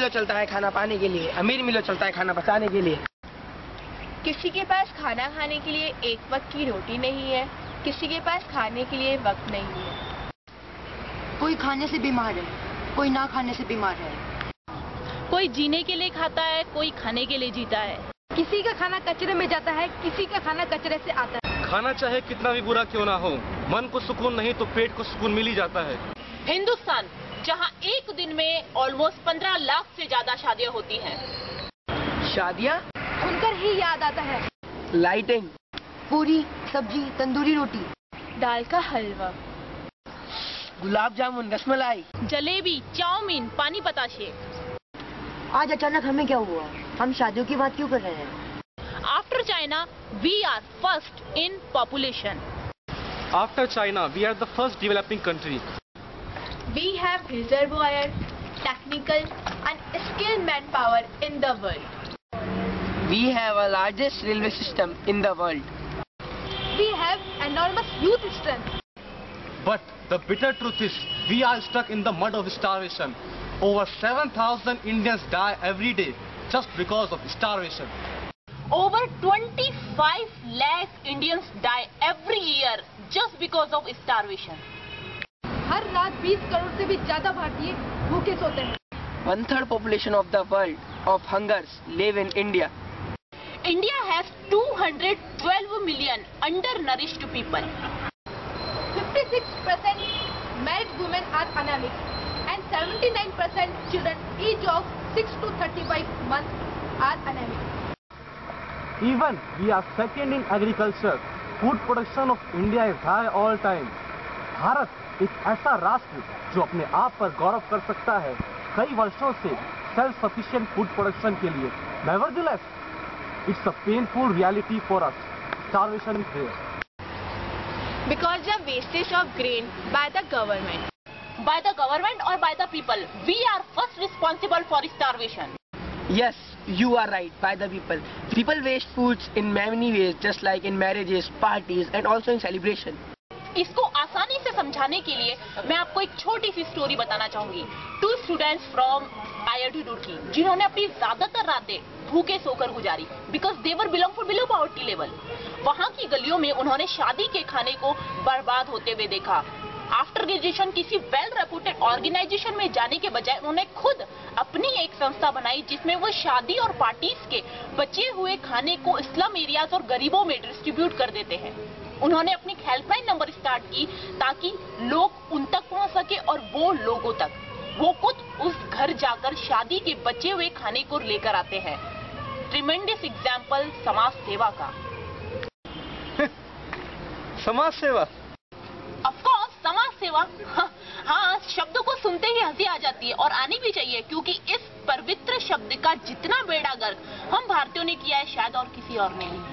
चलता है खाना पाने के लिए, अमीर मिलो चलता है खाना पकाने के लिए। किसी के पास खाना खाने के लिए एक वक्त की रोटी नहीं है, किसी के पास खाने के लिए वक्त नहीं है। कोई खाने से बीमार है, कोई ना खाने से बीमार है। कोई जीने के लिए खाता है, कोई खाने के लिए जीता है। किसी का खाना कचरे में जाता है, किसी का खाना कचरे से आता है। खाना चाहे कितना भी बुरा क्यों ना हो, मन को सुकून नहीं तो पेट को सुकून मिल ही जाता है। हिंदुस्तान जहां एक दिन में ऑलमोस्ट 15 लाख से ज्यादा शादियां होती हैं। शादियाँ सुनकर ही याद आता है लाइटिंग, पूरी सब्जी, तंदूरी रोटी, दाल का हलवा, गुलाब जामुन, रसमलाई, जलेबी, चाउमीन, पानी बताशे। आज अचानक हमें क्या हुआ? हम शादियों की बात क्यों कर रहे हैं? After China, we are first in population. After China, we are the first developing country. We have reservoir, technical and skilled manpower in the world. we have a largest railway system in the world. We have enormous youth strength. But the bitter truth is, we are stuck in the mud of starvation. Over 7,000 Indians die every day just because of starvation. Over 25 lakh Indians die every year just because of starvation. हर रात 20 करोड़ से भी ज्यादा भारतीय भूखे सोते हैं। 1/3 population of the world of hungers live in India. India has 212 million undernourished people. 56% married women are anemic and 79% children age of 6 to 35 months are anemic. Even we are second in agriculture. Food production of India is high all time. Bharat एक ऐसा राष्ट्र जो अपने आप पर गौरव कर सकता है कई वर्षों से सेल्फ सफिशिएंट फूड प्रोडक्शन के लिए। Nevertheless, it's a painful reality for us. Starvation is there. Because the wastage of grain by the government. By the government or by the people, we are first responsible for starvation. Yes, you are right, by the people. People waste foods in many ways, just like in marriages, parties and also in celebration. इसको आसानी से समझाने के लिए मैं आपको एक छोटी सी स्टोरी बताना चाहूंगी। 2 स्टूडेंट्स फ्रॉम IIT रुड़की जिन्होंने अपनी ज्यादातर रातें भूखे सोकर गुजारी because they were belong to below poverty level. वहाँ की गलियों में उन्होंने शादी के खाने को बर्बाद होते हुए देखा। आफ्टर ग्रेजुएशन किसी वेल रेप्यूटेड ऑर्गेनाइजेशन में जाने के बजाय उन्होंने खुद अपनी एक संस्था बनाई जिसमें वो शादी और पार्टीज के बचे हुए खाने को स्लम एरियाज और गरीबों में डिस्ट्रीब्यूट कर देते हैं। उन्होंने अपनी हेल्पलाइन नंबर स्टार्ट की ताकि लोग उन तक पहुंच सके और वो लोगों तक वो खुद उस घर जाकर शादी के बचे हुए खाने को लेकर आते हैं। ट्रिमेंडस एग्जाम्पल समाज सेवा का। समाज सेवा? ऑफ कोर्स समाज सेवा। हाँ, शब्दों को सुनते ही हंसी आ जाती है और आनी भी चाहिए क्योंकि इस पवित्र शब्द का जितना बेड़ा गर्क हम भारतीयों ने किया है शायद और किसी और ने नहीं।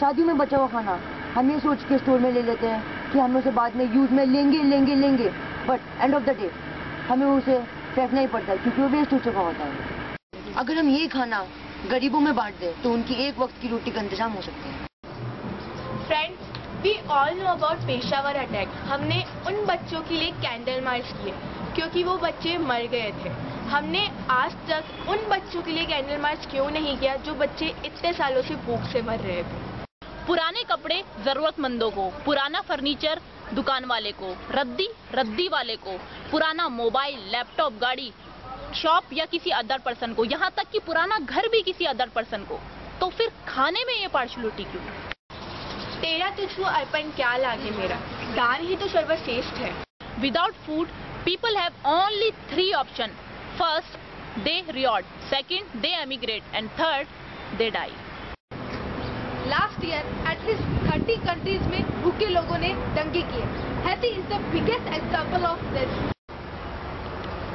शादियों में बचा हुआ खाना हम ये सोच के स्टोर में ले लेते हैं कि हम उसे बाद में यूज में लेंगे but end of the day हमें उसे फेंकना ही पड़ता है क्योंकि वो वेस्ट हो चुका होता है। अगर हम ये खाना गरीबों में बांट दें तो उनकी एक वक्त की रोटी का इंतजाम हो सकता है। Friends, we all know about Peshawar attack. हमने उन बच्चों के लिए कैंडल मार्च किए क्योंकि वो बच्चे मर गए थे। हमने आज तक उन बच्चों के लिए कैंडल मार्च क्यों नहीं किया जो बच्चे इतने सालों से भूख से मर रहे थे। पुराने कपड़े जरूरतमंदों को, पुराना फर्नीचर दुकान वाले को, रद्दी वाले को, पुराना मोबाइल, लैपटॉप, गाड़ी, शॉप या किसी अदर पर्सन को, यहाँ तक कि पुराना घर भी किसी अदर पर्सन को। तो फिर खाने में ये पार्शलिटी क्यों? तेरा तुझको अर्पण क्या लागे मेरा, दान ही तो सर्वश्रेष्ठ है। Without food people have only 3 option. First, they riot, second, they emigrate and third, they die. Last year at least 30 countries में भूखे लोगों ने दंगे किए। Haiti is the biggest example of this.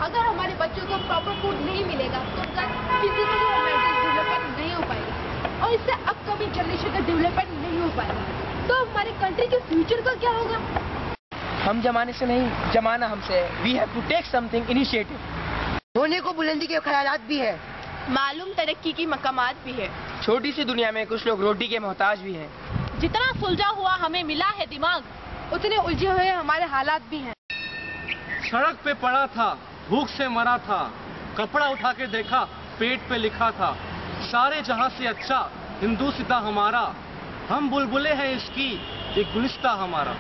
अगर हमारे बच्चों को प्रॉपर फूड नहीं मिलेगा तो उनका फिजिकल और मेंटल डेवलपमेंट नहीं हो पाएगी और इससे अपकमिंग जनरेशन का डेवलपमेंट नहीं हो पाएगा। तो हमारे कंट्री के फ्यूचर का क्या होगा? हम जमाने से नहीं, जमाना हमसे है। We have to take something initiative. सोने को बुलंदी के ख्यालात भी है, मालूम तरक्की की मकामात भी है। छोटी सी दुनिया में कुछ लोग रोटी के मोहताज भी हैं। जितना सुलझा हुआ हमें मिला है दिमाग, उतने उलझे हुए हमारे हालात भी हैं। सड़क पे पड़ा था, भूख से मरा था, कपड़ा उठा के देखा, पेट पे लिखा था, सारे जहां से अच्छा हिंदुस्तां हमारा, हम बुलबुलें हैं इसकी, एक गुलिस्ता हमारा।